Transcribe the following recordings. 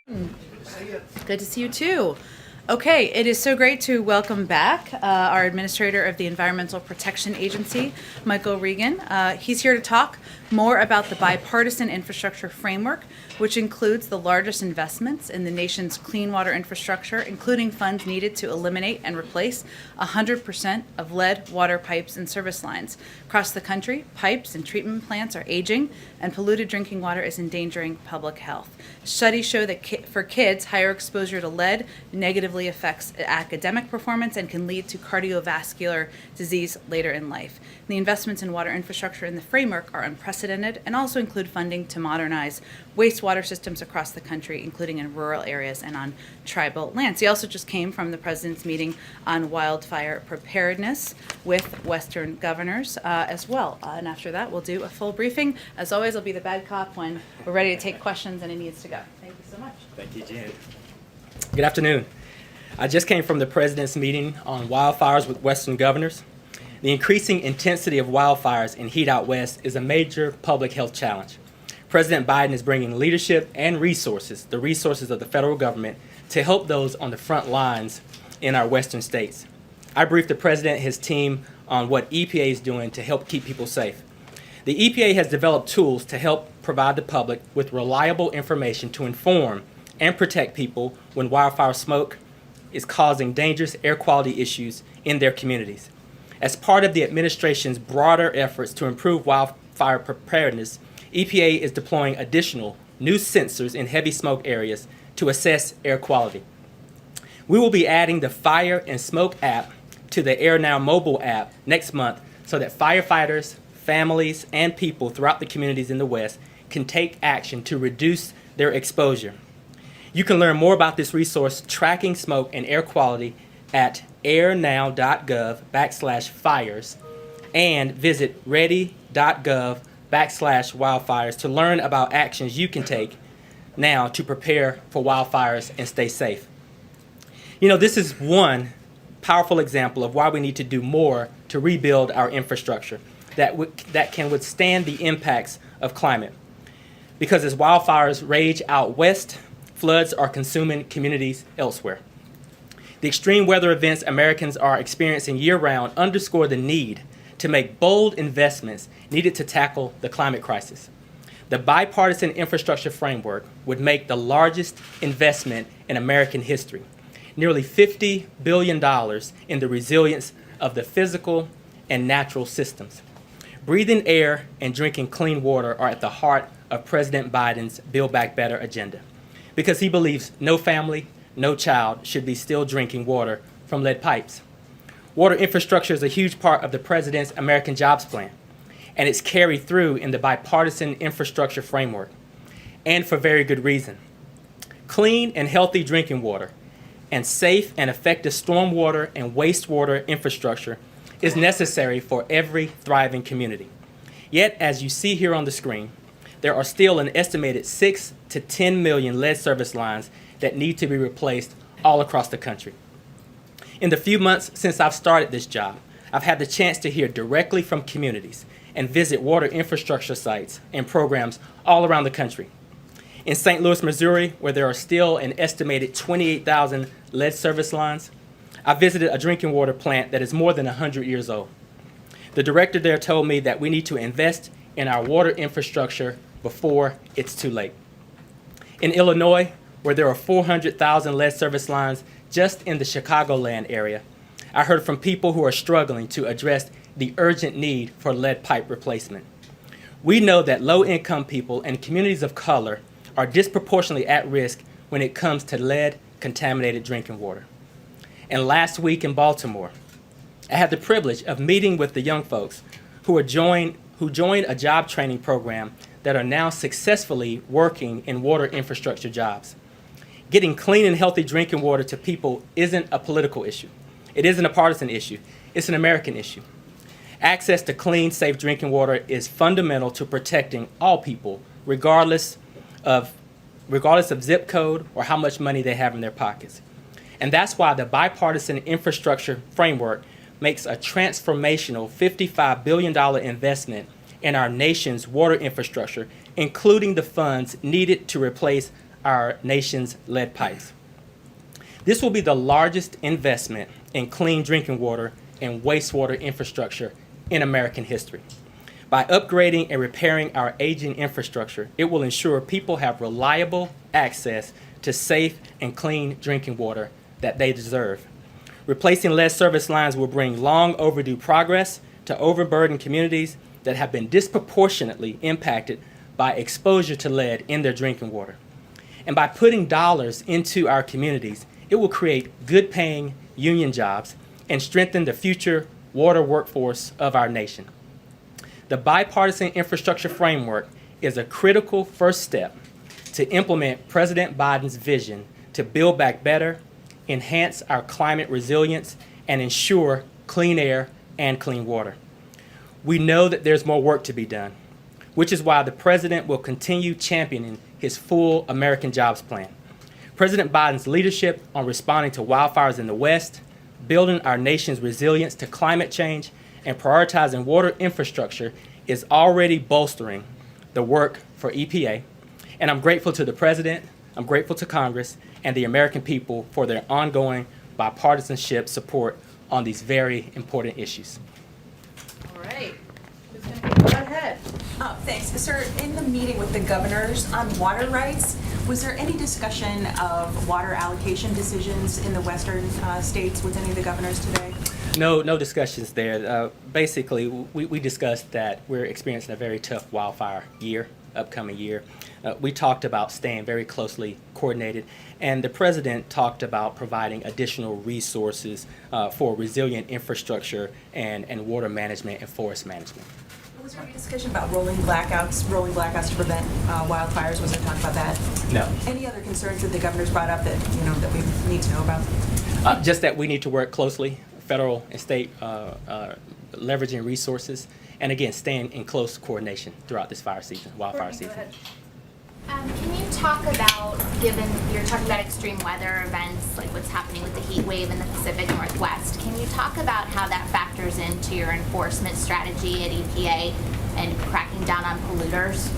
Good to see you too. Okay, it is so great to welcome back our administrator of the Environmental Protection Agency, Michael Regan. He's here to talk more about the bipartisan infrastructure framework, which includes the largest investments in the nation's clean water infrastructure, including funds needed to eliminate and replace 100% of lead water pipes and service lines. Across the country, pipes and treatment plants are aging, and polluted drinking water is endangering public health. Studies show that for kids, higher exposure to lead negatively affects academic performance and can lead to cardiovascular disease later in life. The investments in water infrastructure in the framework are unprecedented and also include funding to modernize wastewater systems across the country, including in rural areas and on tribal lands. He also just came from the president's meeting on wildfire preparedness with Western governors as well. And after that, we'll do a full briefing. As always, I'll be the bad cop when we're ready to take questions and it needs to go. Thank you so much. Thank you, Jen. Good afternoon. I just came from the president's meeting on wildfires with Western governors. The increasing intensity of wildfires and heat out west is a major public health challenge. President Biden is bringing leadership and resources, the resources of the federal government, to help those on the front lines in our western states. I briefed the president and his team on what EPA is doing to help keep people safe. The EPA has developed tools to help provide the public with reliable information to inform and protect people when wildfire smoke is causing dangerous air quality issues in their communities. As part of the administration's broader efforts to improve wildfire preparedness, EPA is deploying additional new sensors in heavy smoke areas to assess air quality. We will be adding the Fire and Smoke app to the AirNow mobile app next month so that firefighters, families, and people throughout the communities in the West can take action to reduce their exposure. You can learn more about this resource, tracking smoke and air quality, at airnow.gov/fires and visit ready.gov/wildfires to learn about actions you can take now to prepare for wildfires and stay safe. You know, this is one powerful example of why we need to do more to rebuild our infrastructure that can withstand the impacts of climate. Because as wildfires rage out west, floods are consuming communities elsewhere. The extreme weather events Americans are experiencing year-round underscore the need to make bold investments needed to tackle the climate crisis. The bipartisan infrastructure framework would make the largest investment in American history, nearly $50 billion in the resilience of the physical and natural systems. Breathing air and drinking clean water are at the heart of President Biden's Build Back Better agenda, because he believes no family, no child should be still drinking water from lead pipes. Water infrastructure is a huge part of the president's American Jobs Plan, and it's carried through in the bipartisan infrastructure framework, and for very good reason. Clean and healthy drinking water and safe and effective stormwater and wastewater infrastructure is necessary for every thriving community. Yet, as you see here on the screen, there are still an estimated 6 to 10 million lead service lines that need to be replaced all across the country. In the few months since I've started this job, I've had the chance to hear directly from communities and visit water infrastructure sites and programs all around the country. In St. Louis, Missouri, where there are still an estimated 28,000 lead service lines, I visited a drinking water plant that is more than 100 years old. The director there told me that we need to invest in our water infrastructure before it's too late. In Illinois, where there are 400,000 lead service lines just in the Chicagoland area, I heard from people who are struggling to address the urgent need for lead pipe replacement. We know that low-income people and communities of color are disproportionately at risk when it comes to lead-contaminated drinking water. And last week in Baltimore, I had the privilege of meeting with the young folks who joined a job training program that are now successfully working in water infrastructure jobs. Getting clean and healthy drinking water to people isn't a political issue. It isn't a partisan issue. It's an American issue. Access to clean, safe drinking water is fundamental to protecting all people, regardless of zip code or how much money they have in their pockets. And that's why the bipartisan infrastructure framework makes a transformational $55 billion investment in our nation's water infrastructure, including the funds needed to replace our nation's lead pipes. This will be the largest investment in clean drinking water and wastewater infrastructure in American history. By upgrading and repairing our aging infrastructure, it will ensure people have reliable access to safe and clean drinking water that they deserve. Replacing lead service lines will bring long overdue progress to overburdened communities that have been disproportionately impacted by exposure to lead in their drinking water. And by putting dollars into our communities, it will create good-paying union jobs and strengthen the future water workforce of our nation. The bipartisan infrastructure framework is a critical first step to implement President Biden's vision to build back better, enhance our climate resilience, and ensure clean air and clean water. We know that there's more work to be done, which is why the President will continue championing his full American Jobs Plan. President Biden's leadership on responding to wildfires in the West, building our nation's resilience to climate change, and prioritizing water infrastructure is already bolstering the work for EPA. And I'm grateful to the President, I'm grateful to Congress, and the American people for their ongoing bipartisanship support on these very important issues. All right. Who's going to go ahead? Thanks. Sir, in the meeting with the governors on water rights, was there any discussion of water allocation decisions in the western states with any of the governors today? No discussions there. Basically, we discussed that we're experiencing a very tough wildfire year, upcoming year. We talked about staying very closely coordinated, and the President talked about providing additional resources for resilient infrastructure and water management and forest management. Was there any discussion about rolling blackouts to prevent wildfires? Was there talk about that? No. Any other concerns that the governors brought up that that we need to know about? Just that we need to work closely, federal and state, leveraging resources, and again, staying in close coordination throughout this wildfire season. Can you talk about, given you're talking about extreme weather events, like what's happening with the heat wave in the Pacific Northwest, can you talk about how that factors into your enforcement strategy at EPA and cracking down on polluters?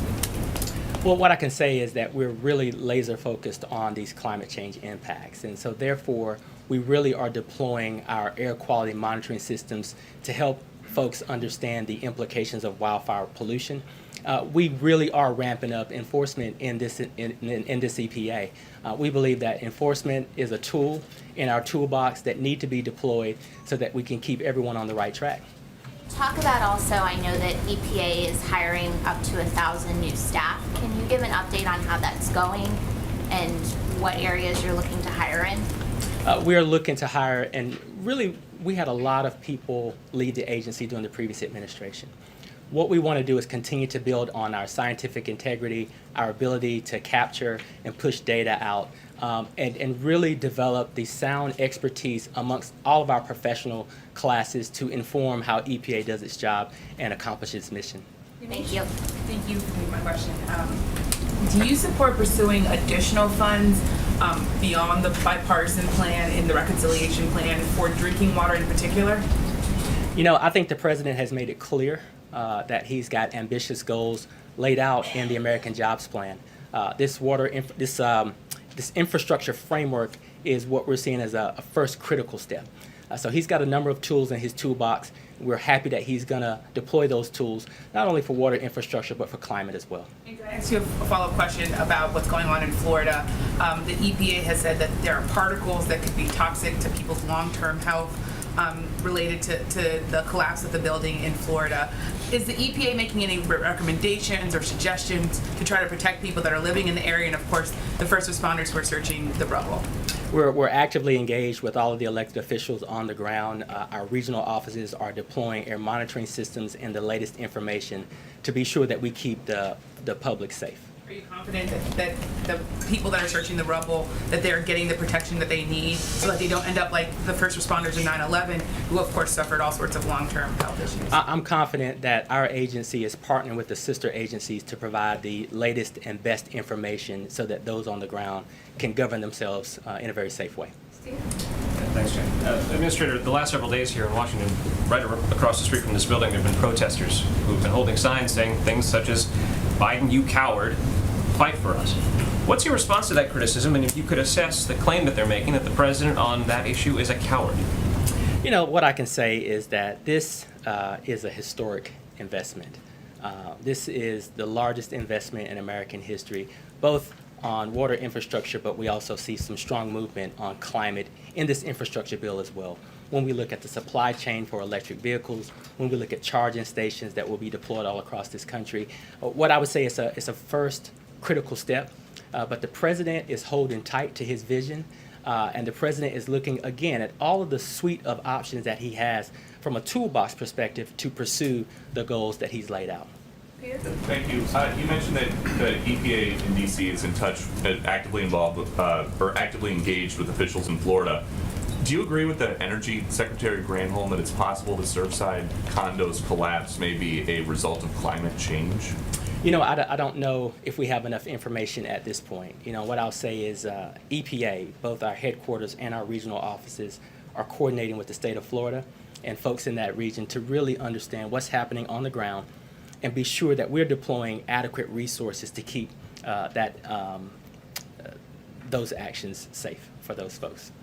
Well, what I can say is that we're really laser focused on these climate change impacts. And so therefore, we really are deploying our air quality monitoring systems to help folks understand the implications of wildfire pollution. We really are ramping up enforcement in this EPA. We believe that enforcement is a tool in our toolbox that need to be deployed so that we can keep everyone on the right track. Talk about also, I know that EPA is hiring up to 1,000 new staff. Can you give an update on how that's going and what areas you're looking to hire in? We are looking to hire, and really we had a lot of people leave the agency during the previous administration. What we want to do is continue to build on our scientific integrity, our ability to capture and push data out, and really develop the sound expertise amongst all of our professional classes to inform how EPA does its job and accomplish its mission. Thank you. Thank you for taking my question. Do you support pursuing additional funds beyond the bipartisan plan in the reconciliation plan for drinking water in particular? You know, I think the President has made it clear that he's got ambitious goals laid out in the American Jobs Plan. This infrastructure framework is what we're seeing as a first critical step. So he's got a number of tools in his toolbox. We're happy that he's going to deploy those tools, not only for water infrastructure, but for climate as well. And can I ask you a follow-up question about what's going on in Florida? The EPA has said that there are particles that could be toxic to people's long-term health related to the collapse of the building in Florida. Is the EPA making any recommendations or suggestions to try to protect people that are living in the area and, of course, the first responders who are searching the rubble? We're actively engaged with all of the elected officials on the ground. Our regional offices are deploying air monitoring systems and the latest information to be sure that we keep the public safe. Are you confident that the people that are searching the rubble, that they're getting the protection that they need so that they don't end up like the first responders in 9/11, who of course suffered all sorts of long-term health issues? I'm confident that our agency is partnering with the sister agencies to provide the latest and best information so that those on the ground can govern themselves in a very safe way. Thanks, Jen. Administrator, the last several days here in Washington, right across the street from this building, there have been protesters who have been holding signs saying things such as, "Biden, you coward," fight for us. What's your response to that criticism, and if you could assess the claim that they're making that the president on that issue is a coward? You know, what I can say is that this is a historic investment. This is the largest investment in American history, both on water infrastructure, but we also see some strong movement on climate in this infrastructure bill as well. When we look at the supply chain for electric vehicles, when we look at charging stations that will be deployed all across this country, what I would say is a first critical step, but the president is holding tight to his vision, and the president is looking again at all of the suite of options that he has from a toolbox perspective to pursue the goals that he's laid out. Thank you. You mentioned that the EPA in DC is in touch, actively involved with, or actively engaged with officials in Florida. Do you agree with the Energy Secretary Granholm that it's possible the Surfside condos collapse may be a result of climate change? You know, I don't know if we have enough information at this point. You know, what I'll say is EPA, both our headquarters and our regional offices, are coordinating with the state of Florida and folks in that region to really understand what's happening on the ground and be sure that we're deploying adequate resources to keep those actions safe for those folks.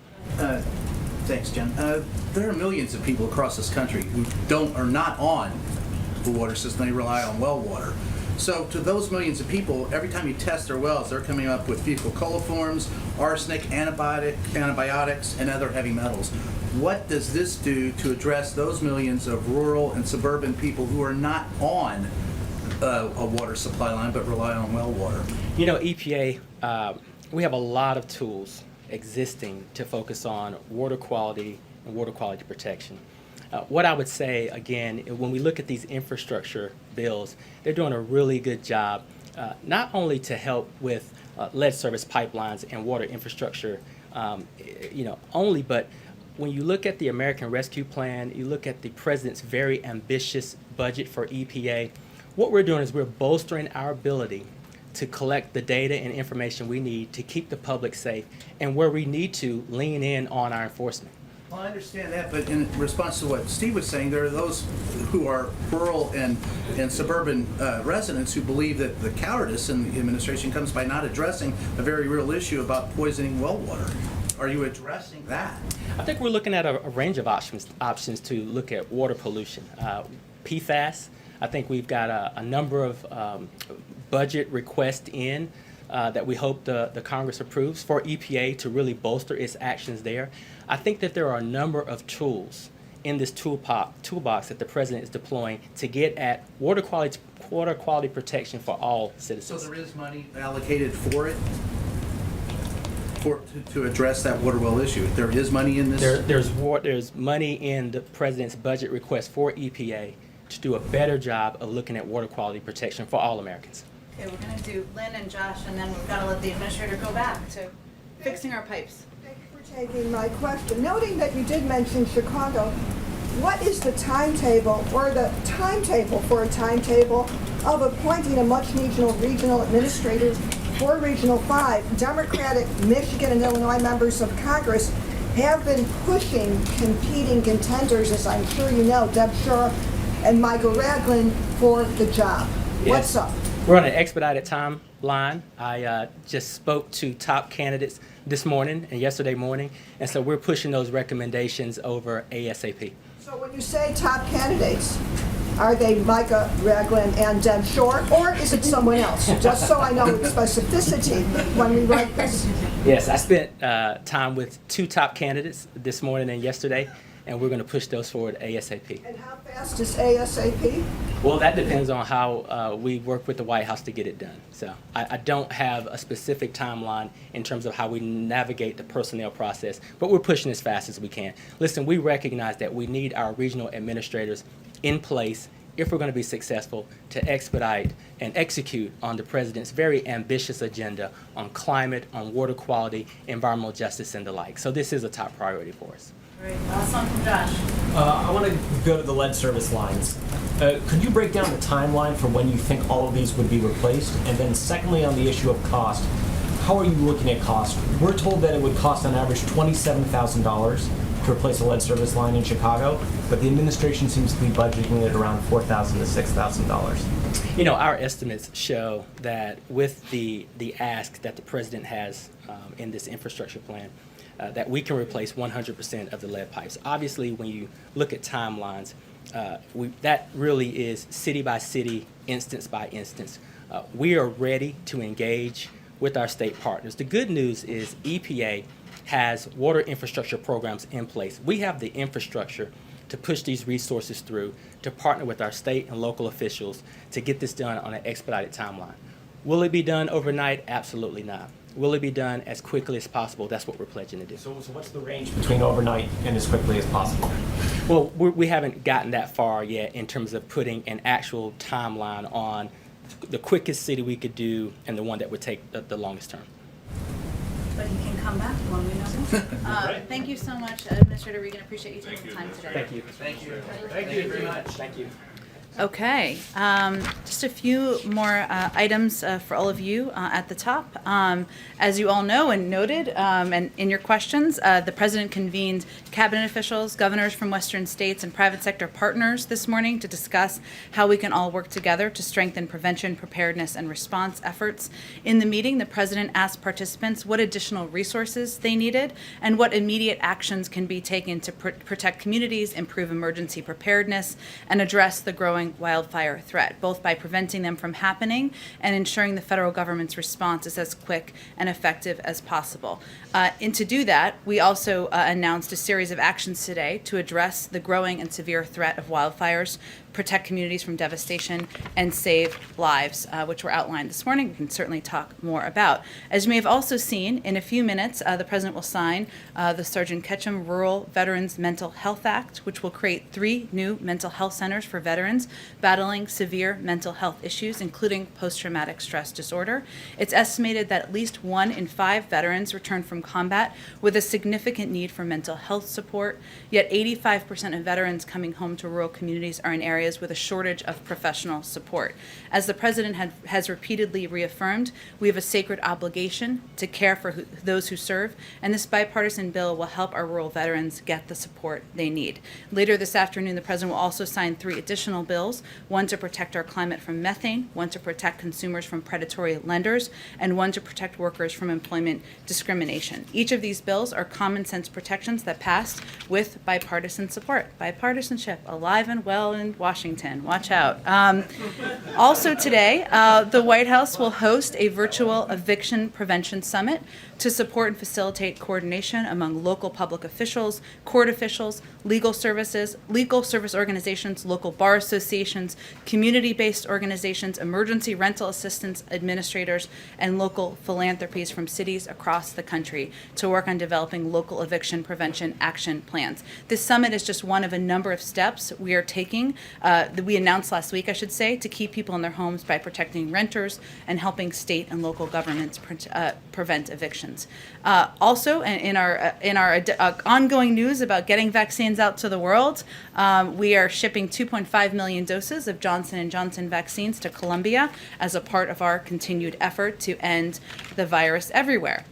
Thanks, Jen. There are millions of people across this country who are not on the water system. They rely on well water. So to those millions of people, every time you test their wells, they're coming up with fecal coliforms, arsenic, antibiotics, and other heavy metals. What does this do to address those millions of rural and suburban people who are not on a water supply line but rely on well water? You know, EPA, we have a lot of tools existing to focus on water quality and water quality protection. What I would say, again, when we look at these infrastructure bills, they're doing a really good job, not only to help with lead service pipelines and water infrastructure, only, but when you look at the American Rescue Plan, you look at the president's very ambitious budget for EPA, what we're doing is we're bolstering our ability to collect the data and information we need to keep the public safe, and where we need to lean in on our enforcement. Well, I understand that, but in response to what Steve was saying, there are those who are rural and suburban residents who believe that the cowardice in the administration comes by not addressing a very real issue about poisoning well water. Are you addressing that? I think we're looking at a range of options to look at water pollution. PFAS, I think we've got a number of budget requests in that we hope the Congress approves for EPA to really bolster its actions there. I think that there are a number of tools in this toolbox that the president is deploying to get at water quality protection for all citizens. So there is money allocated for it, to address that water well issue. There is money in this? There's money in the president's budget request for EPA to do a better job of looking at water quality protection for all Americans. Okay, we're gonna do Lynn and Josh, and then we've gotta let the administrator go back to fixing our pipes. Thank you for taking my question. Noting that you did mention Chicago, what is the timetable or the timetable for a timetable of appointing a much-needed regional administrator for Regional 5? Democratic Michigan and Illinois members of Congress have been pushing competing contenders, as I'm sure you know, Deb Schor and Michael Ragland, for the job. Yes. What's up? We're on an expedited timeline. I just spoke to top candidates this morning and yesterday morning, and so we're pushing those recommendations over ASAP. So when you say top candidates, are they Micah Ragland and Deb Schor, or is it someone else? Just so I know with specificity when we write this. Yes, I spent time with two top candidates this morning and yesterday, and we're going to push those forward ASAP. And how fast is ASAP? Well, that depends on how we work with the White House to get it done. So I don't have a specific timeline in terms of how we navigate the personnel process, but we're pushing as fast as we can. Listen, we recognize that we need our regional administrators in place if we're going to be successful to expedite and execute on the president's very ambitious agenda on climate, on water quality, environmental justice, and the like. So this is a top priority for us. All right, last one from Josh. I want to go to the lead service lines. Could you break down the timeline for when you think all of these would be replaced? And then secondly, on the issue of cost, how are you looking at cost? We're told that it would cost on average $27,000 to replace a lead service line in Chicago. but the administration seems to be budgeting it around $4,000 to $6,000. You know, our estimates show that with the ask that the president has in this infrastructure plan, that we can replace 100% of the lead pipes. Obviously, when you look at timelines, that really is city by city, instance by instance. We are ready to engage with our state partners. The good news is EPA has water infrastructure programs in place. We have the infrastructure to push these resources through, to partner with our state and local officials to get this done on an expedited timeline. Will it be done overnight? Absolutely not. Will it be done as quickly as possible? That's what we're pledging to do. So what's the range between overnight and as quickly as possible? Well, we haven't gotten that far yet in terms of putting an actual timeline on the quickest city we could do and the one that would take the longest term. But he can come back when we know. Thank you so much, Administrator Regan. Appreciate you taking the time today. Thank you. Thank you. Thank you very much. Thank you. Okay, just a few more items for all of you at the top. As you all know and noted, and in your questions, the President convened cabinet officials, governors from Western states, and private sector partners this morning to discuss how we can all work together to strengthen prevention, preparedness, and response efforts. In the meeting, the President asked participants what additional resources they needed and what immediate actions can be taken to protect communities, improve emergency preparedness, and address the growing wildfire threat, both by preventing them from happening and ensuring the federal government's response is as quick and effective as possible. And to do that, we also announced a series of actions today to address the growing and severe threat of wildfires, protect communities from devastation, and save lives, which were outlined this morning. We can certainly talk more about. As you may have also seen, in a few minutes, the President will sign the Sergeant Ketchum Rural Veterans Mental Health Act, which will create 3 new mental health centers for veterans battling severe mental health issues, including post-traumatic stress disorder. It's estimated that at least 1 in 5 veterans return from combat with a significant need for mental health support, yet 85% of veterans coming home to rural communities are in areas with a shortage of professional support. As the President has repeatedly reaffirmed, we have a sacred obligation to care for those who serve, and this bipartisan bill will help our rural veterans get the support they need. Later this afternoon, the President will also sign 3 additional bills, one to protect our climate from methane, one to protect consumers from predatory lenders, and one to protect workers from employment discrimination. Each of these bills are common sense protections that passed with bipartisan support. Bipartisanship alive and well in Washington. Watch out. Also today, the White House will host a virtual eviction prevention summit to support and facilitate coordination among local public officials, court officials, legal service organizations, local bar associations, community-based organizations, emergency rental assistance administrators, and local philanthropies from cities across the country to work on developing local eviction prevention action plans. This summit is just one of a number of steps we are taking, that we announced last week, I should say, to keep people in their homes by protecting renters and helping state and local governments prevent evictions. Also, in our ongoing news about getting vaccines out to the world, we are shipping 2.5 million doses of Johnson & Johnson vaccines to Colombia as a part of our continued effort to end the virus everywhere.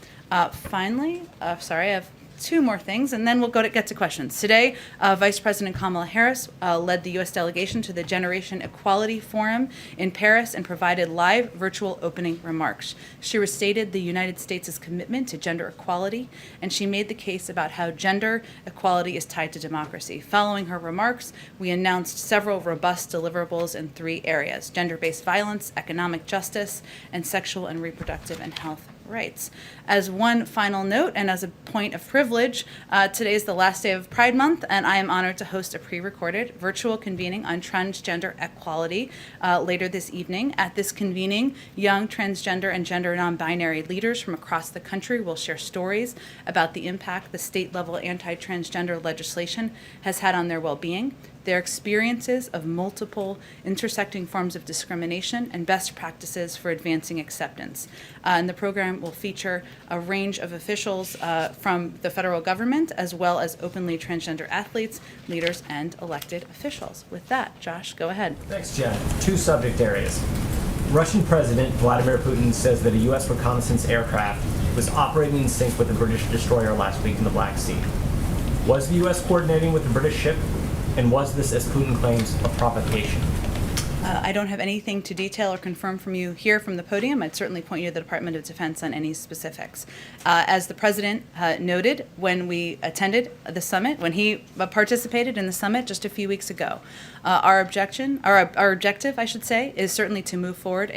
Finally, I have 2 more things, and then we'll get to questions. Today, Vice President Kamala Harris led the U.S. delegation to the Generation Equality Forum in Paris and provided live virtual opening remarks. She restated the United States' commitment to gender equality, and she made the case about how gender equality is tied to democracy. Following her remarks, we announced several robust deliverables in 3 areas: gender-based violence, economic justice, and sexual and reproductive and health rights. As one final note, and as a point of privilege, today is the last day of Pride Month, and I am honored to host a pre-recorded virtual convening on transgender equality later this evening. At this convening, young transgender and gender non-binary leaders from across the country will share stories about the impact the state-level anti-transgender legislation has had on their well-being, their experiences of multiple intersecting forms of discrimination, and best practices for advancing acceptance. And the program will feature a range of officials from the federal government, as well as openly transgender athletes, leaders, and elected officials. With that, Josh, go ahead. Thanks, Jen. 2 subject areas. Russian President Vladimir Putin says that a U.S. reconnaissance aircraft was operating in sync with a British destroyer last week in the Black Sea. Was the U.S. coordinating with the British ship? And was this, as Putin claims, a provocation? I don't have anything to detail or confirm from you here from the podium. I'd certainly point you to the Department of Defense on any specifics. As the President noted when we attended the summit, when he participated in the summit just a few weeks ago, our objective, I should say, is certainly to move forward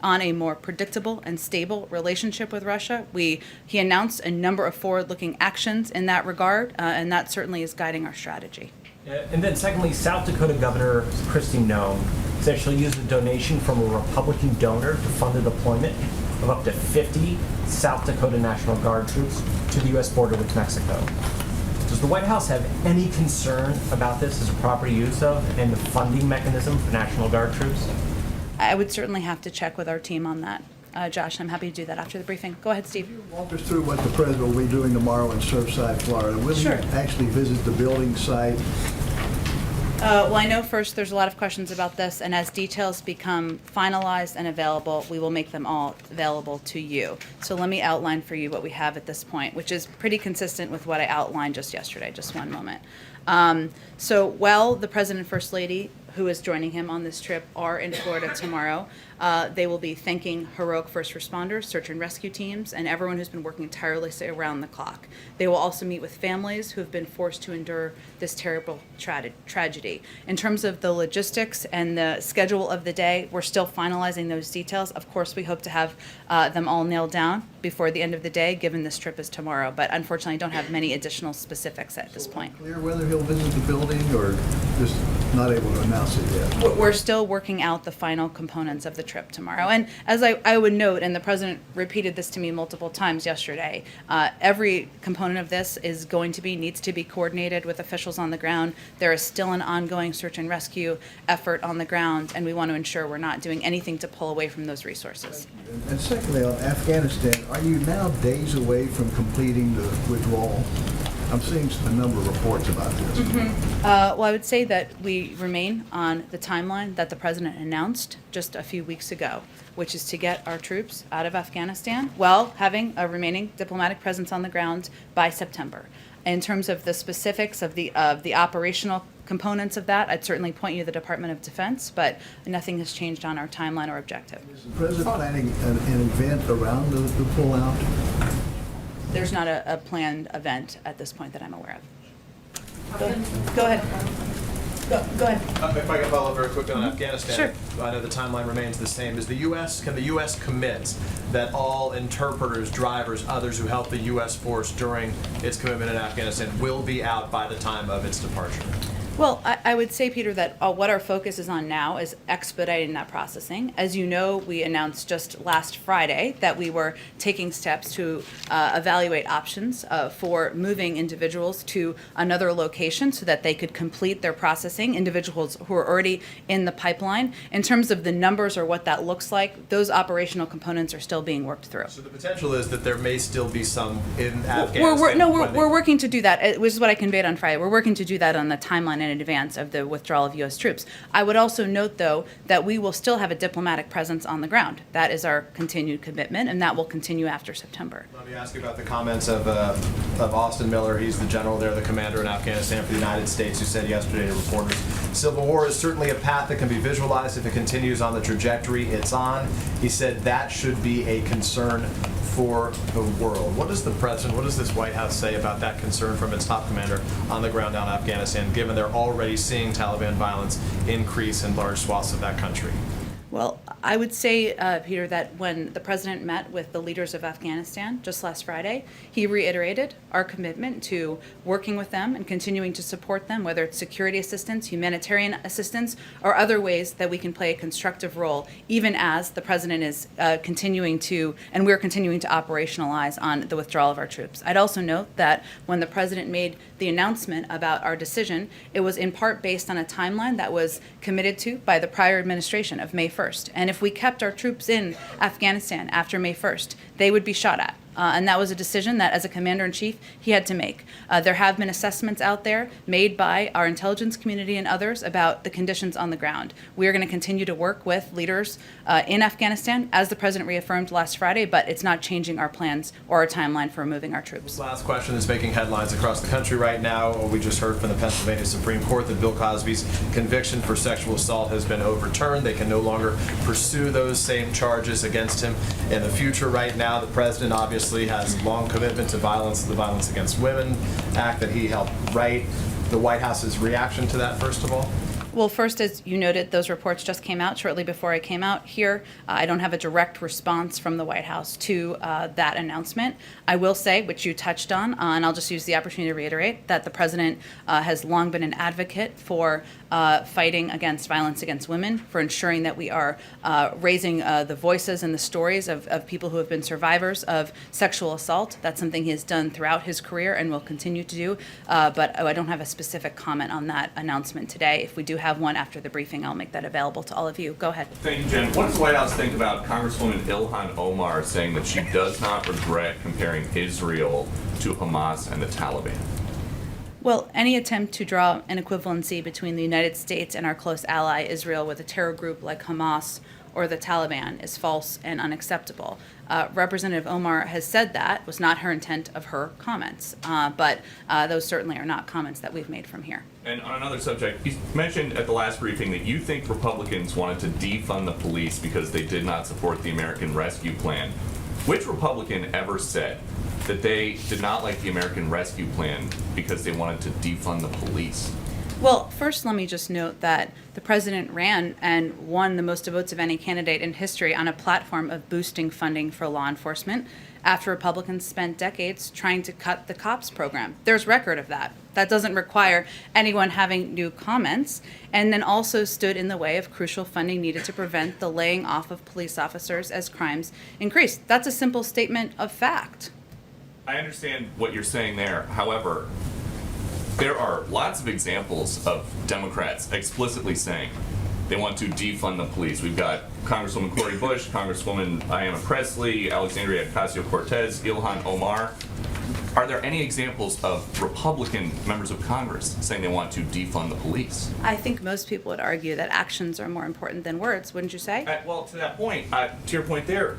on a more predictable and stable relationship with Russia. He announced a number of forward-looking actions in that regard, and that certainly is guiding our strategy. And then secondly, South Dakota Governor Kristi Noem said she'll use a donation from a Republican donor to fund the deployment of up to 50 South Dakota National Guard troops to the U.S. border with Mexico. Does the White House have any concern about this as a proper use of and the funding mechanism for National Guard troops? I would certainly have to check with our team on that. Josh, I'm happy to do that after the briefing. Go ahead, Steve. Walk us through what the president will be doing tomorrow in Surfside, Florida. Will Sure. he actually visit the building site? Well, I know first there's a lot of questions about this, and as details become finalized and available, we will make them all available to you. So let me outline for you what we have at this point, which is pretty consistent with what I outlined just yesterday. Just one moment. So while the President and First Lady, who is joining him on this trip, are in Florida tomorrow, they will be thanking heroic first responders, search and rescue teams, and everyone who's been working tirelessly around the clock. They will also meet with families who have been forced to endure this terrible tragedy. In terms of the logistics and the schedule of the day, we're still finalizing those details. Of course, we hope to have them all nailed down before the end of the day, given this trip is tomorrow, but unfortunately, I don't have many additional specifics at this point. Clear whether he'll visit the building or just not able to announce it yet? We're still working out the final components of the trip tomorrow. And as I would note, and the President repeated this to me multiple times yesterday, every component of this needs to be coordinated with officials on the ground. There is still an ongoing search and rescue effort on the ground, and we want to ensure we're not doing anything to pull away from those resources. And secondly, on Afghanistan, are you now days away from completing the withdrawal? I'm seeing a number of reports about this. Well, I would say that we remain on the timeline that the President announced just a few weeks ago, which is to get our troops out of Afghanistan while having a remaining diplomatic presence on the ground by September. In terms of the specifics of the operational components of that, I'd certainly point you to the Department of Defense, but nothing has changed on our timeline or objective. Is the president planning an event around the pullout? There's not a planned event at this point that I'm aware of. Go ahead. Go ahead. If I can follow up very quickly on Afghanistan. Sure. I know the timeline remains the same. Can the U.S. commit that all interpreters, drivers, others who help the U.S. force during its commitment in Afghanistan will be out by the time of its departure? Well, I would say, Peter, that what our focus is on now is expediting that processing. As you know, we announced just last Friday that we were taking steps to evaluate options for moving individuals to another location so that they could complete their processing, individuals who are already in the pipeline. In terms of the numbers or what that looks like, those operational components are still being worked through. So the potential is that there may still be some in Afghanistan. We're working to do that, which is what I conveyed on Friday. We're working to do that on the timeline in advance of the withdrawal of U.S. troops. I would also note, though, that we will still have a diplomatic presence on the ground. That is our continued commitment, and that will continue after September. Let me ask you about the comments of Austin Miller. He's the general there, the commander in Afghanistan for the United States, who said yesterday to reporters, "Civil war is certainly a path that can be visualized if it continues on the trajectory it's on." He said that should be a concern for the world. What does the president, what does this White House say about that concern from its top commander on the ground down in Afghanistan, given they're already seeing Taliban violence increase in large swaths of that country? Well, I would say, Peter, that when the president met with the leaders of Afghanistan just last Friday, he reiterated our commitment to working with them and continuing to support them, whether it's security assistance, humanitarian assistance, or other ways that we can play a constructive role, even as the president is continuing to, and we're continuing to operationalize on the withdrawal of our troops. I'd also note that when the president made the announcement about our decision, it was in part based on a timeline that was committed to by the prior administration of May 1st. And if we kept our troops in Afghanistan after May 1st, they would be shot at. And that was a decision that, as a commander-in-chief, he had to make. There have been assessments out there made by our intelligence community and others about the conditions on the ground. We are going to continue to work with leaders in Afghanistan, as the president reaffirmed last Friday, but it's not changing our plans or our timeline for removing our troops. Last question is making headlines across the country right now. We just heard from the Pennsylvania Supreme Court that Bill Cosby's conviction for sexual assault has been overturned. They can no longer pursue those same charges against him in the future. Right now, the president obviously has long commitment to violence, the Violence Against Women Act that he helped write. The White House's reaction to that, first of all? Well, first, as you noted, those reports just came out shortly before I came out here. I don't have a direct response from the White House to that announcement. I will say, which you touched on, and I'll just use the opportunity to reiterate, that the president has long been an advocate for fighting against violence against women, for ensuring that we are raising the voices and the stories of people who have been survivors of sexual assault. That's something he has done throughout his career and will continue to do. But I don't have a specific comment on that announcement today. If we do have one after the briefing, I'll make that available to all of you. Go ahead. Thank you, Jen. What does the White House think about Congresswoman Ilhan Omar saying that she does not regret comparing Israel to Hamas and the Taliban? Well, any attempt to draw an equivalency between the United States and our close ally Israel with a terror group like Hamas or the Taliban is false and unacceptable. Representative Omar has said that was not her intent of her comments, but those certainly are not comments that we've made from here. And on another subject, you mentioned at the last briefing that you think Republicans wanted to defund the police because they did not support the American Rescue Plan. Which Republican ever said that they did not like the American Rescue Plan because they wanted to defund the police? Well, first, let me just note that the president ran and won the most votes of any candidate in history on a platform of boosting funding for law enforcement after Republicans spent decades trying to cut the COPS program. There's record of that. That doesn't require anyone having new comments, and then also stood in the way of crucial funding needed to prevent the laying off of police officers as crimes increased. That's a simple statement of fact. I understand what you're saying there. However, there are lots of examples of Democrats explicitly saying they want to defund the police. We've got Congresswoman Cori Bush, Congresswoman Ayanna Pressley, Alexandria Ocasio-Cortez, Ilhan Omar. Are there any examples of Republican members of Congress saying they want to defund the police? I think most people would argue that actions are more important than words, wouldn't you say? Well, to that point, to your point there,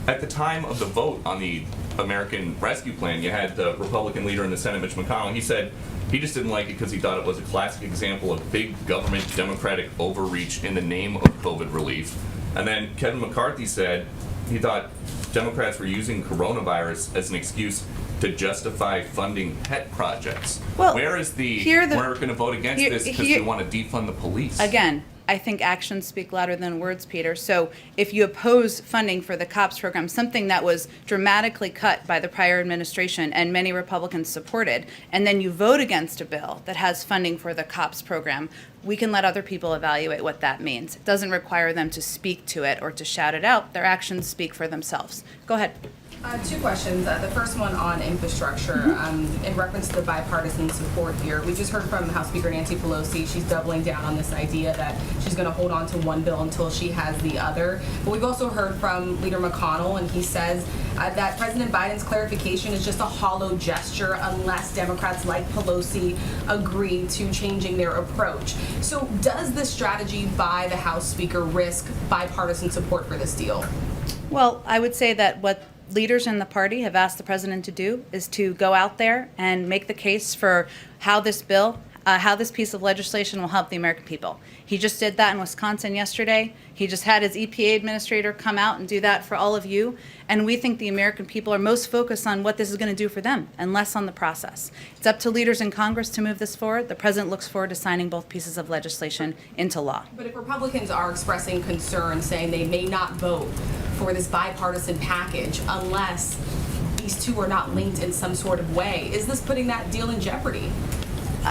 at the time of the vote on the American Rescue Plan, you had the Republican leader in the Senate, Mitch McConnell. He said he just didn't like it because he thought it was a classic example of big government Democratic overreach in the name of COVID relief. And then Kevin McCarthy said he thought Democrats were using coronavirus as an excuse to justify funding pet projects. Well, where is we're going to vote against this because we want to defund the police? Again, I think actions speak louder than words, Peter. So if you oppose funding for the COPS program, something that was dramatically cut by the prior administration and many Republicans supported, and then you vote against a bill that has funding for the COPS program, we can let other people evaluate what that means. It doesn't require them to speak to it or to shout it out. Their actions speak for themselves. Go ahead. Two questions. The first one on infrastructure, in reference to the bipartisan support here. We just heard from House Speaker Nancy Pelosi. She's doubling down on this idea that she's going to hold on to one bill until she has the other. But we've also heard from Leader McConnell, and he says that President Biden's clarification is just a hollow gesture unless Democrats like Pelosi agree to changing their approach. So does this strategy by the House Speaker risk bipartisan support for this deal? Well, I would say that what leaders in the party have asked the president to do is to go out there and make the case for how this bill, how this piece of legislation will help the American people. He just did that in Wisconsin yesterday. He just had his EPA administrator come out and do that for all of you. And we think the American people are most focused on what this is going to do for them and less on the process. It's up to leaders in Congress to move this forward. The president looks forward to signing both pieces of legislation into law. But if Republicans are expressing concern, saying they may not vote for this bipartisan package unless these two are not linked in some sort of way, is this putting that deal in jeopardy?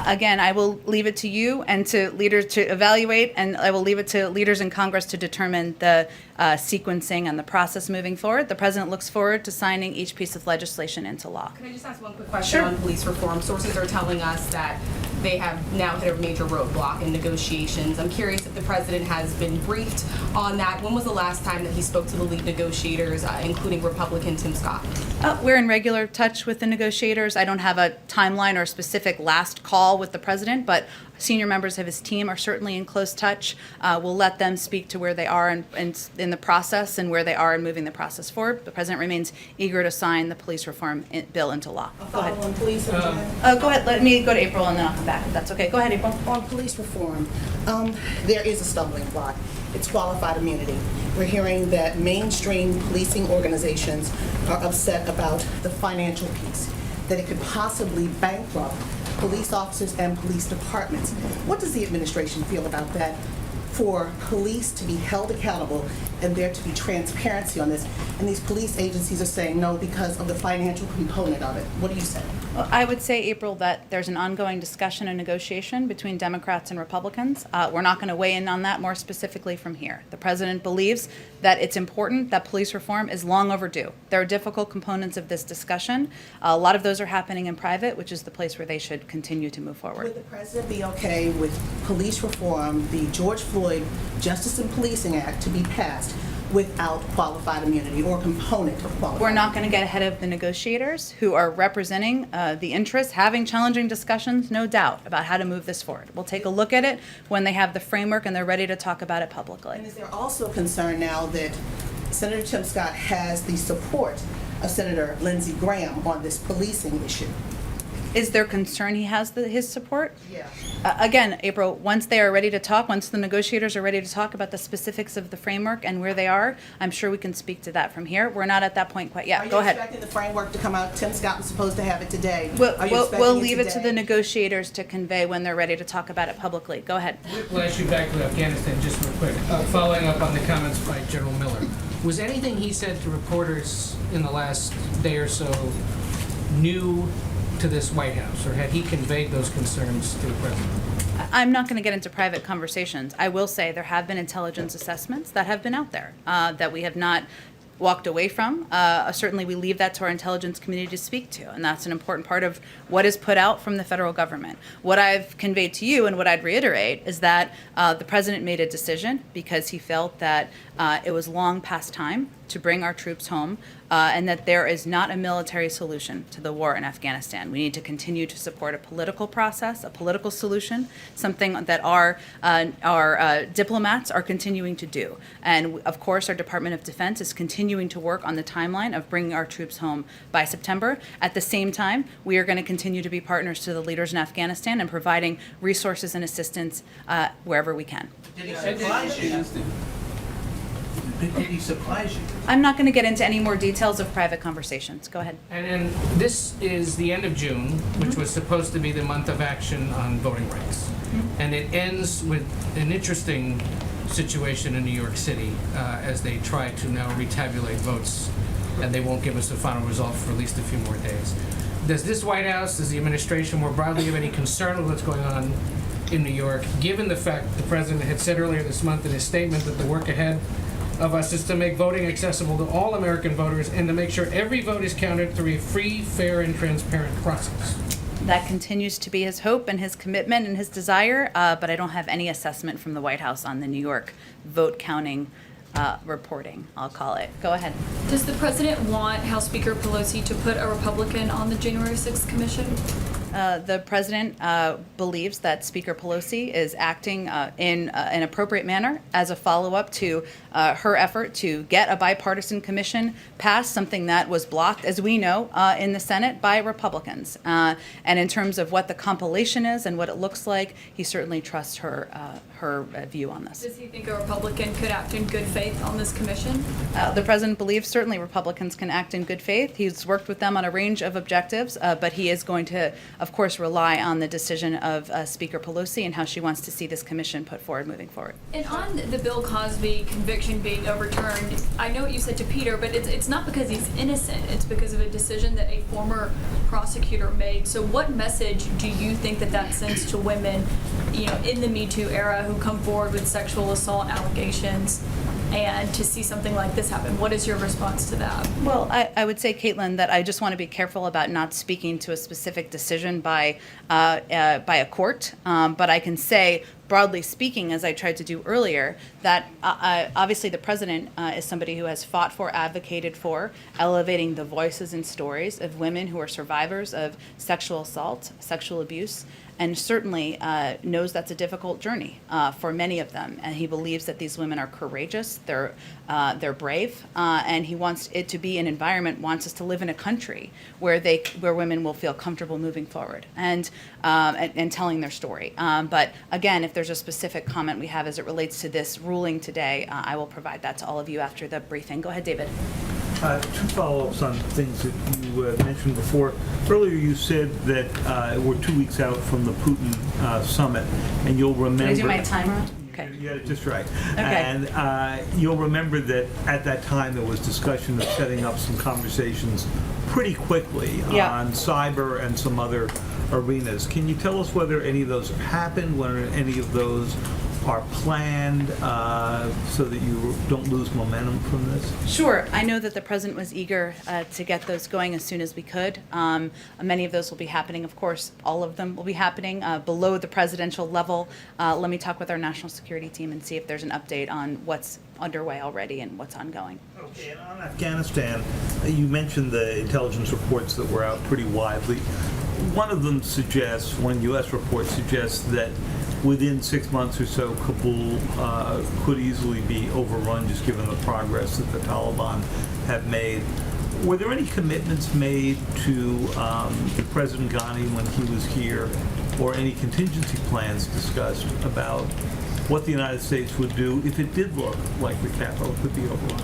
Again, I will leave it to you and to leaders to evaluate, and I will leave it to leaders in Congress to determine the sequencing and the process moving forward. The president looks forward to signing each piece of legislation into law. Can I just ask one quick question Sure. on police reform? Sources are telling us that they have now hit a major roadblock in negotiations. I'm curious if the president has been briefed on that. When was the last time that he spoke to the lead negotiators, including Republican Tim Scott? We're in regular touch with the negotiators. I don't have a timeline or a specific last call with the president, but senior members of his team are certainly in close touch. We'll let them speak to where they are in the process and where they are in moving the process forward. The president remains eager to sign the police reform bill into law. Go ahead. On police, Go ahead. Let me go to April and then I'll come back if that's okay. Go ahead, April. on police reform, there is a stumbling block. It's qualified immunity. We're hearing that mainstream policing organizations are upset about the financial piece, that it could possibly bankrupt police officers and police departments. What does the administration feel about that? For police to be held accountable and there to be transparency on this, and these police agencies are saying no because of the financial component of it. What do you say? Well, I would say, April, that there's an ongoing discussion and negotiation between Democrats and Republicans. We're not going to weigh in on that more specifically from here. The president believes that it's important that police reform is long overdue. There are difficult components of this discussion. A lot of those are happening in private, which is the place where they should continue to move forward. Would the president be okay with police reform, the George Floyd Justice and Policing Act, to be passed without qualified immunity or component of qualified? We're not going to get ahead of the negotiators who are representing the interests, having challenging discussions, no doubt, about how to move this forward. We'll take a look at it when they have the framework and they're ready to talk about it publicly. And is there also concern now that Senator Tim Scott has the support of Senator Lindsey Graham on this policing issue? Is there concern he has his support? Yeah. Again, April, once they are ready to talk, once the negotiators are ready to talk about the specifics of the framework and where they are, I'm sure we can speak to that from here. We're not at that point quite yet. Go Are ahead. you expecting the framework to come out? Tim Scott was supposed to have it today. We'll Are you expecting we'll leave it to today? the negotiators to convey when they're ready to talk about it publicly. Go ahead. We'll ask you back to Afghanistan just real quick. Following up on the comments by General Miller, was anything he said to reporters in the last day or so new to this White House, or had he conveyed those concerns to the president? I'm not going to get into private conversations. I will say there have been intelligence assessments that have been out there that we have not walked away from. Certainly we leave that to our intelligence community to speak to, and that's an important part of what is put out from the federal government. What I've conveyed to you and what I'd reiterate is that the president made a decision because he felt that it was long past time to bring our troops home, and that there is not a military solution to the war in Afghanistan. We need to continue to support a political process, a political solution, something that our diplomats are continuing to do. And of course, our Department of Defense is continuing to work on the timeline of bringing our troops home by September. At the same time, we are going to continue to be partners to the leaders in Afghanistan and providing resources and assistance wherever we can. Did he surprise you? Did he surprise you? I'm not going to get into any more details of private conversations. Go ahead. And this is the end of June, which was supposed to be the month of action on voting rights. And it ends with an interesting situation in New York City as they try to now retabulate votes, and they won't give us the final result for at least a few more days. Does this White House, does the administration more broadly have any concern with what's going on in New York, given the fact the president had said earlier this month in his statement that the work ahead of us is to make voting accessible to all American voters and to make sure every vote is counted through a free, fair, and transparent process? That continues to be his hope and his commitment and his desire, but I don't have any assessment from the White House on the New York vote counting reporting, I'll call it. Go ahead. Does the president want House Speaker Pelosi to put a Republican on the January 6th commission? The president believes that Speaker Pelosi is acting in an appropriate manner as a follow-up to her effort to get a bipartisan commission passed, something that was blocked, as we know, in the Senate by Republicans. And in terms of what the compilation is and what it looks like, he certainly trusts her view on this. Does he think a Republican could act in good faith on this commission? The president believes certainly Republicans can act in good faith. He's worked with them on a range of objectives, but he is going to, of course, rely on the decision of Speaker Pelosi and how she wants to see this commission put forward moving forward. And on the Bill Cosby conviction being overturned, I know what you said to Peter, but it's not because he's innocent. It's because of a decision that a former prosecutor made. So what message do you think that sends to women, in the Me Too era who come forward with sexual assault allegations? and to see something like this happen. What is your response to that? Well, I would say, Caitlin, that I just want to be careful about not speaking to a specific decision by a court. But I can say, broadly speaking, as I tried to do earlier, that obviously the president is somebody who has fought for, advocated for, elevating the voices and stories of women who are survivors of sexual assault, sexual abuse, and certainly knows that's a difficult journey for many of them. And he believes that these women are courageous, they're brave, and he wants it to be an environment, wants us to live in a country where women will feel comfortable moving forward and telling their story. But again, if there's a specific comment we have as it relates to this ruling today, I will provide that to all of you after the briefing. Go ahead, David. Two follow-ups on things that you mentioned before. Earlier you said that we're 2 weeks out from the Putin summit, and you'll remember... Did I do my timer? Okay. You got it just right. Okay. And you'll remember that at that time there was discussion of setting up some conversations pretty quickly on cyber and some other arenas. Can you tell us whether any of those have happened, whether any of those are planned so that you don't lose momentum from this? Sure. I know that the president was eager to get those going as soon as we could. Many of those will be happening. Of course, all of them will be happening below the presidential level. Let me talk with our national security team and see if there's an update on what's underway already and what's ongoing. Okay, and on Afghanistan, you mentioned the intelligence reports that were out pretty widely. One of them suggests, one U.S. report suggests that within 6 months or so, Kabul could easily be overrun, just given the progress that the Taliban have made. Were there any commitments made to President Ghani when he was here, or any contingency plans discussed about what the United States would do if it did look like the capital could be overrun?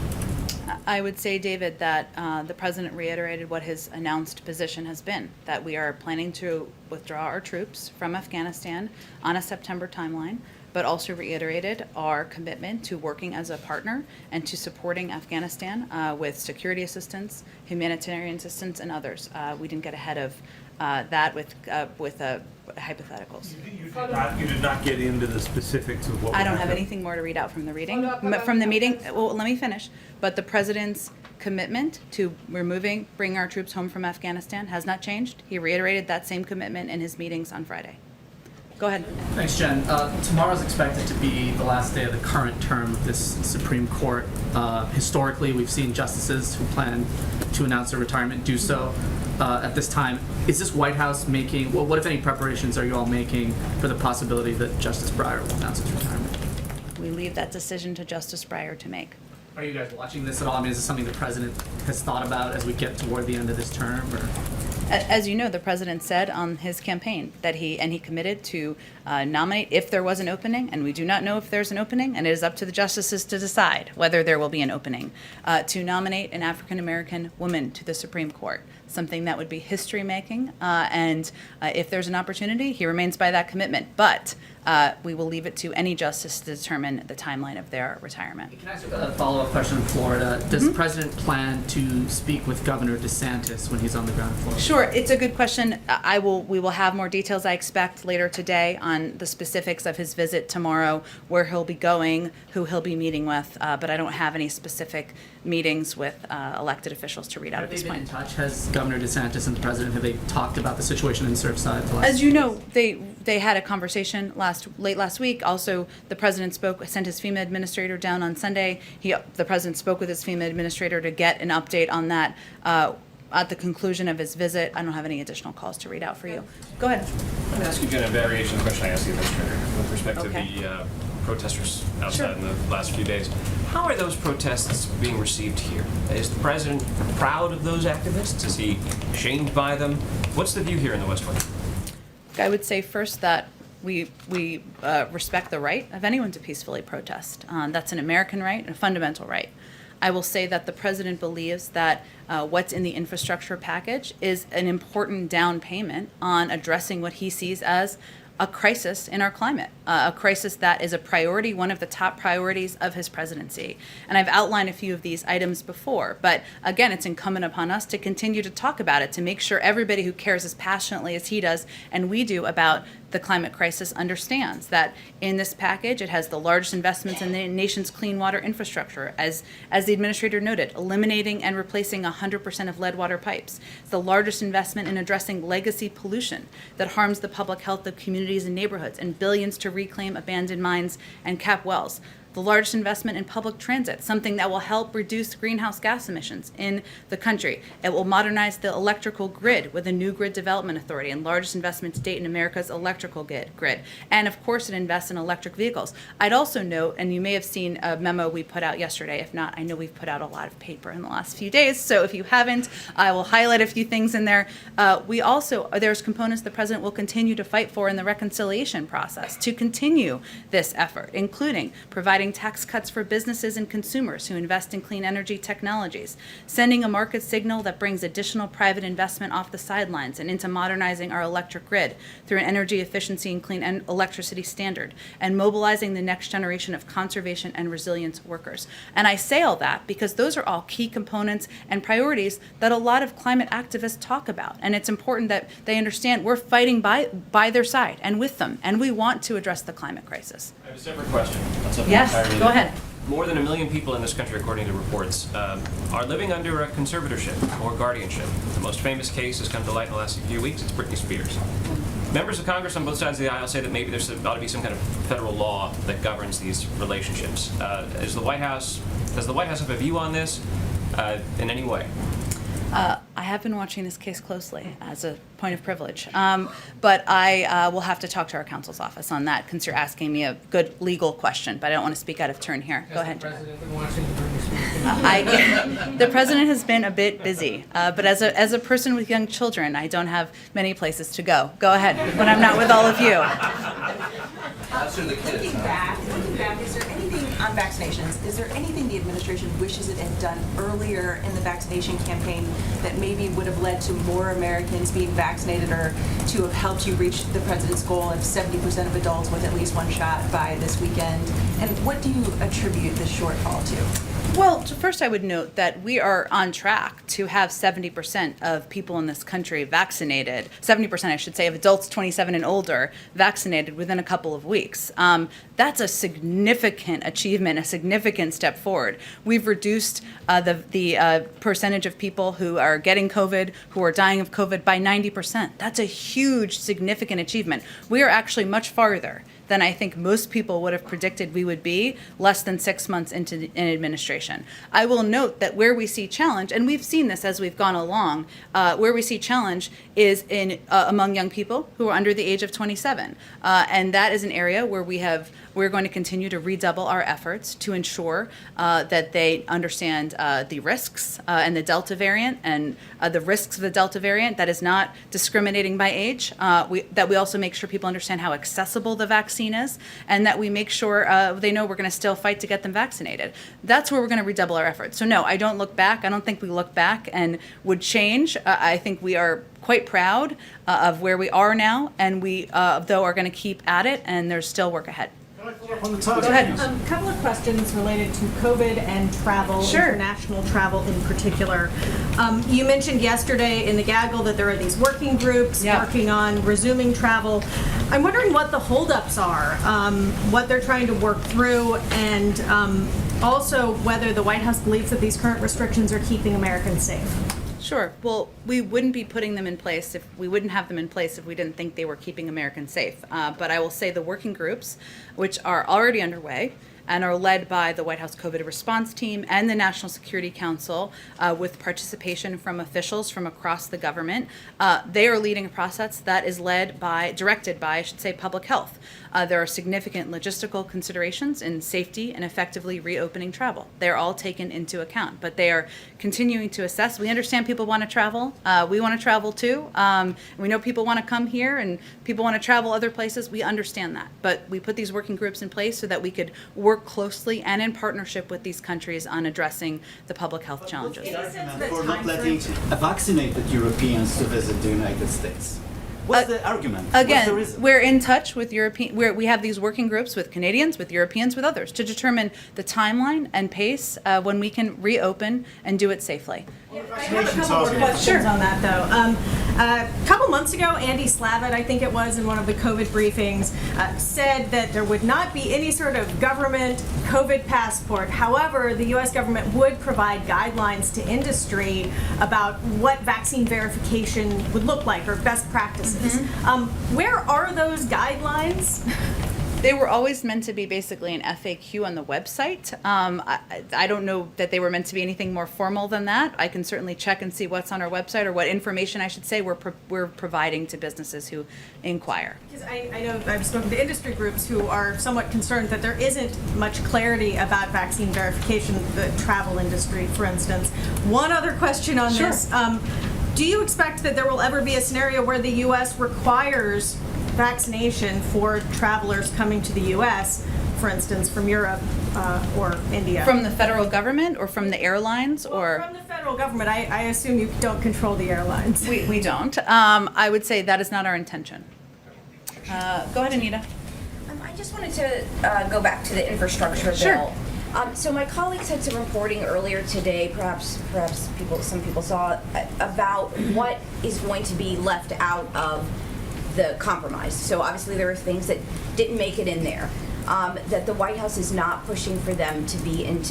I would say, David, that the president reiterated what his announced position has been, that we are planning to withdraw our troops from Afghanistan on a September timeline, but also reiterated our commitment to working as a partner and to supporting Afghanistan with security assistance, humanitarian assistance, and others. We didn't get ahead of that with hypotheticals. You did not get into the specifics of what I don't have anything more to read out from the meeting. Well, let me finish. But the president's commitment to bringing our troops home from Afghanistan has not changed. He reiterated that same commitment in his meetings on Friday. Go ahead. Thanks, Jen. Tomorrow's expected to be the last day of the current term of this Supreme Court. Historically, we've seen justices who plan to announce their retirement do so at this time. Is this White House making, well, what if any preparations are you all making for the possibility that Justice Breyer will announce his retirement? We leave that decision to Justice Breyer to make. Are you guys watching this at all? I mean, is this something the president has thought about as we get toward the end of this term? Or? As you know, the president said on his campaign that he committed to nominate if there was an opening, and we do not know if there's an opening, and it is up to the justices to decide whether there will be an opening, to nominate an African-American woman to the Supreme Court, something that would be history-making, and if there's an opportunity, he remains by that commitment. But we will leave it to any justice to determine the timeline of their retirement. Can I ask a follow-up question in Florida? Does the president plan to speak with Governor DeSantis when he's on the ground in Florida? Sure, it's a good question. We will have more details, I expect, later today on the specifics of his visit tomorrow, where he'll be going, who he'll be meeting with, but I don't have any specific meetings with elected officials to read out at this point. Have they been in touch? Has Governor DeSantis and the president, have they talked about the situation in Surfside? As you know, they had a conversation late last week. Also, the president sent his FEMA administrator down on Sunday. The president spoke with his FEMA administrator to get an update on that at the conclusion of his visit. I don't have any additional calls to read out for you. Go ahead. Let me ask you again a variation of the question I asked the administrator with respect to the protesters outside in the last few days. How are those protests being received here? Is the president proud of those activists? Is he shamed by them? What's the view here in the West Wing? I would say first that we respect the right of anyone to peacefully protest. That's an American right and a fundamental right. I will say that the president believes that what's in the infrastructure package is an important down payment on addressing what he sees as a crisis in our climate, a crisis that is a priority, one of the top priorities of his presidency. And I've outlined a few of these items before, but again, it's incumbent upon us to continue to talk about it, to make sure everybody who cares as passionately as he does and we do about the climate crisis understands that in this package, it has the largest investments in the nation's clean water infrastructure, as the administrator noted, eliminating and replacing 100% of lead water pipes. It's the largest investment in addressing legacy pollution that harms the public health of communities and neighborhoods, and billions to reclaim abandoned mines and cap wells. The largest investment in public transit, something that will help reduce greenhouse gas emissions in the country. It will modernize the electrical grid with a new grid development authority and largest investment to date in America's electrical grid. And of course, it invests in electric vehicles. I'd also note, and you may have seen a memo we put out yesterday. If not, I know we've put out a lot of paper in the last few days. So if you haven't, I will highlight a few things in there. There's components the president will continue to fight for in the reconciliation process to continue this effort, including providing tax cuts for businesses and consumers who invest in clean energy technologies, sending a market signal that brings additional private investment off the sidelines and into modernizing our electric grid through an energy efficiency and clean electricity standard, and mobilizing the next generation of conservation and resilience workers. And I say all that because those are all key components and priorities that a lot of climate activists talk about. And it's important that they understand we're fighting by their side and with them, and we want to address the climate crisis. I have a separate question. Yes, go ahead. More than 1 million people in this country, according to reports, are living under a conservatorship or guardianship. The most famous case has come to light in the last few weeks. It's Britney Spears. Members of Congress on both sides of the aisle say that maybe there ought to be some kind of federal law that governs these relationships. Does the White House have a view on this in any way? I have been watching this case closely as a point of privilege, but I will have to talk to our counsel's office on that since you're asking me a good legal question, but I don't want to speak out of turn here. Go ahead. Has the president been watching Britney Spears? The president has been a bit busy, but as a person with young children, I don't have many places to go. Go ahead, when I'm not with all of you. Looking back, is there anything on vaccinations? Is there anything the administration wishes it had done earlier in the vaccination campaign that maybe would have led to more Americans being vaccinated, or to have helped you reach the president's goal of 70% of adults with at least one shot by this weekend? And what do you attribute this shortfall to? Well, first I would note that we are on track to have 70% of people in this country vaccinated, 70% I should say, of adults 27 and older vaccinated within a couple of weeks. That's a significant achievement, a significant step forward. We've reduced the percentage of people who are getting COVID, who are dying of COVID by 90%. That's a huge, significant achievement. We are actually much farther than I think most people would have predicted we would be less than 6 months into an administration. I will note that where we see challenge, and we've seen this as we've gone along, where we see challenge is in among young people who are under the age of 27. And that is an area where we're going to continue to redouble our efforts to ensure that they understand the risks and the Delta variant and the risks of the Delta variant that is not discriminating by age, that we also make sure people understand how accessible the vaccine is, and that we make sure they know we're going to still fight to get them vaccinated. That's where we're going to redouble our efforts. So no, I don't look back. I don't think we look back and would change. I think we are quite proud of where we are now, and we, though, are going to keep at it, and there's still work ahead. Go ahead. A couple of questions related to COVID and travel, international travel in particular. You mentioned yesterday in the gaggle that there are these working groups working on resuming travel. I'm wondering what the holdups are, what they're trying to work through, and also whether the White House believes that these current restrictions are keeping Americans safe. Sure. Well, we wouldn't be putting them in place if we wouldn't have them in place if we didn't think they were keeping Americans safe. But I will say the working groups, which are already underway and are led by the White House COVID response team and the National Security Council, with participation from officials from across the government, they are leading a process that is directed by, I should say, public health. There are significant logistical considerations in safety and effectively reopening travel. They're all taken into account, but they are continuing to assess. We understand people want to travel. We want to travel too. We know people want to come here and people want to travel other places. We understand that, but we put these working groups in place so that we could work closely and in partnership with these countries on addressing the public health challenges. For not letting vaccinated Europeans to visit the United States. What's the argument? Again, we're in touch with we have these working groups with Canadians, with Europeans, with others to determine the timeline and pace when we can reopen and do it safely. I have a couple more questions on that, though. A couple months ago, Andy Slavitt, I think it was, in one of the COVID briefings, said that there would not be any sort of government COVID passport. However, the U.S. government would provide guidelines to industry about what vaccine verification would look like, or best practices. Where are those guidelines? They were always meant to be basically an FAQ on the website. I don't know that they were meant to be anything more formal than that. I can certainly check and see what's on our website, or what information, I should say, we're providing to businesses who inquire. Because I know I've spoken to industry groups who are somewhat concerned that there isn't much clarity about vaccine verification, the travel industry, for instance. One other question on this. Do you expect that there will ever be a scenario where the U.S. requires vaccination for travelers coming to the U.S., for instance, from Europe or India? From the federal government, or from the airlines, or? From the federal government. I assume you don't control the airlines. We don't. I would say that is not our intention. Go ahead, Anita. I just wanted to go back to the infrastructure bill. So my colleagues had some reporting earlier today, perhaps some people saw, about what is going to be left out of the compromise. So obviously there are things that didn't make it in there, that the White House is not pushing for them to be in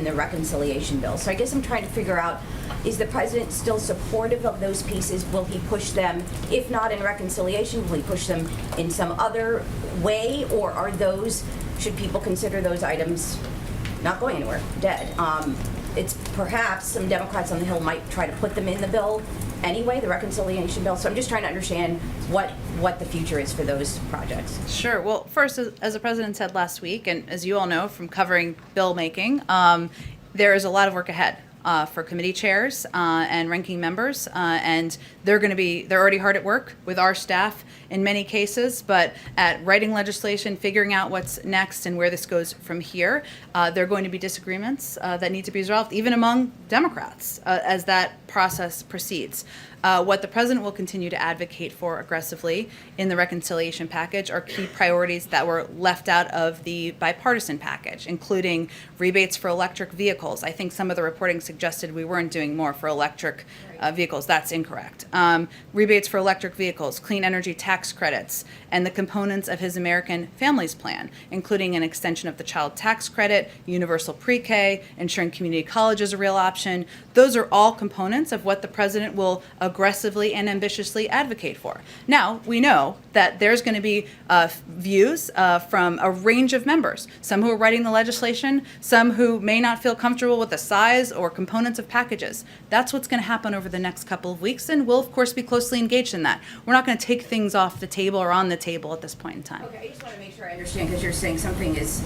the reconciliation bill. So I guess I'm trying to figure out, is the president still supportive of those pieces? Will he push them, if not in reconciliation, will he push them in some other way? Or are those, should people consider those items not going anywhere, dead? It's perhaps some Democrats on the Hill might try to put them in the bill anyway, the reconciliation bill. So I'm just trying to understand what the future is for those projects. Sure. Well, first, as the president said last week, and as you all know from covering bill making, there is a lot of work ahead for committee chairs and ranking members, and they're already hard at work with our staff in many cases, but at writing legislation, figuring out what's next and where this goes from here. There are going to be disagreements that need to be resolved, even among Democrats, as that process proceeds. What the president will continue to advocate for aggressively in the reconciliation package are key priorities that were left out of the bipartisan package, including rebates for electric vehicles. I think some of the reporting suggested we weren't doing more for electric vehicles. That's incorrect. Rebates for electric vehicles, clean energy tax credits, and the components of his American Families Plan, including an extension of the child tax credit, universal pre-K, ensuring community college is a real option. Those are all components of what the president will aggressively and ambitiously advocate for. Now, we know that there's going to be views from a range of members, some who are writing the legislation, some who may not feel comfortable with the size or components of packages. That's what's going to happen over the next couple of weeks, and we'll, of course, be closely engaged in that. We're not going to take things off the table or on the table at this point in time. Okay, I just want to make sure I understand, because you're saying something is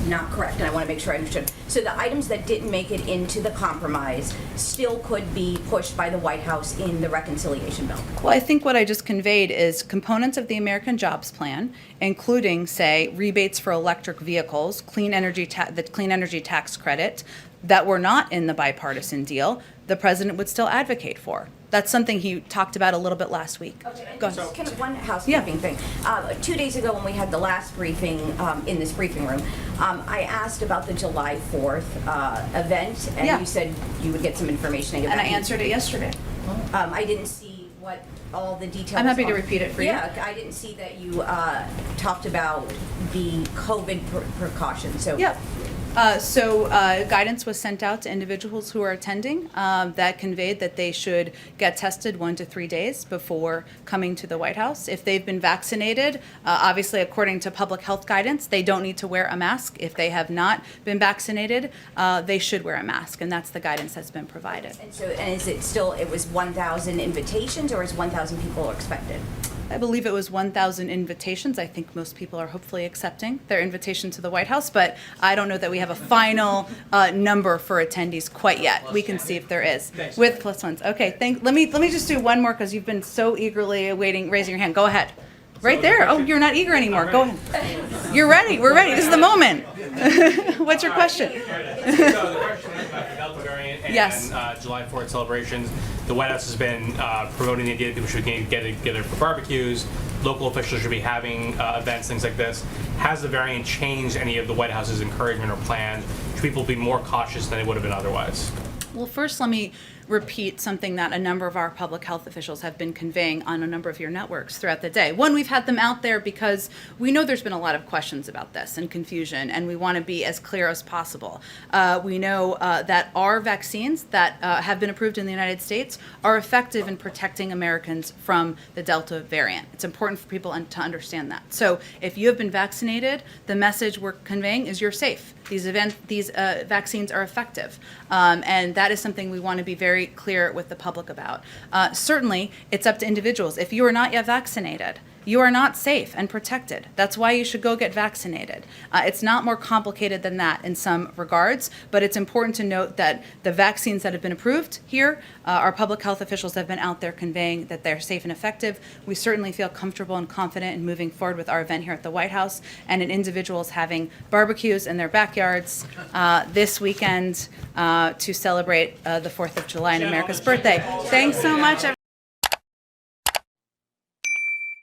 not correct, and I want to make sure I understood. So the items that didn't make it into the compromise still could be pushed by the White House in the reconciliation bill? Well, I think what I just conveyed is components of the American Jobs Plan, including, say, rebates for electric vehicles, the clean energy tax credit, that were not in the bipartisan deal, the president would still advocate for. That's something he talked about a little bit last week. Okay, Go ahead. just kind of one housekeeping thing. 2 days ago when we had the last briefing in this briefing room, I asked about the July 4th event, and you said you would get some information. And I answered it yesterday. I didn't see what all the details I'm happy to are. repeat it for you. Yeah, I didn't see that you talked about the COVID precautions. So Yeah. So guidance was sent out to individuals who are attending that conveyed that they should get tested 1 to 3 days before coming to the White House. If they've been vaccinated, obviously according to public health guidance, they don't need to wear a mask. If they have not been vaccinated, they should wear a mask, and that's the guidance that's been provided. And so, and is it still, it was 1,000 invitations, or is 1,000 people expected? I believe it was 1,000 invitations. I think most people are hopefully accepting their invitation to the White House, but I don't know that we have a final number for attendees quite yet. We can see if there is. With plus ones. Okay, let me just do one more, because you've been so eagerly awaiting raising your hand. Go ahead. Right there. Oh, you're not eager anymore. Go ahead. You're ready. We're ready. This is the moment. What's your question? So the question is about the Delta variant and Yes. July 4th celebrations. The White House has been promoting the idea that we should get together for barbecues. Local officials should be having events, things like this. Has the variant changed any of the White House's encouragement or plans? Should people be more cautious than they would have been otherwise? Well, first, let me repeat something that a number of our public health officials have been conveying on a number of your networks throughout the day. One, we've had them out there because we know there's been a lot of questions about this and confusion, and we want to be as clear as possible. We know that our vaccines that have been approved in the United States are effective in protecting Americans from the Delta variant. It's important for people to understand that. So if you have been vaccinated, the message we're conveying is you're safe. These vaccines are effective, and that is something we want to be very clear with the public about. Certainly, it's up to individuals. If you are not yet vaccinated, you are not safe and protected. That's why you should go get vaccinated. It's not more complicated than that in some regards, but it's important to note that the vaccines that have been approved here, our public health officials have been out there conveying that they're safe and effective. We certainly feel comfortable and confident in moving forward with our event here at the White House and in individuals having barbecues in their backyards this weekend to celebrate the 4th of July and America's birthday. Thanks so much.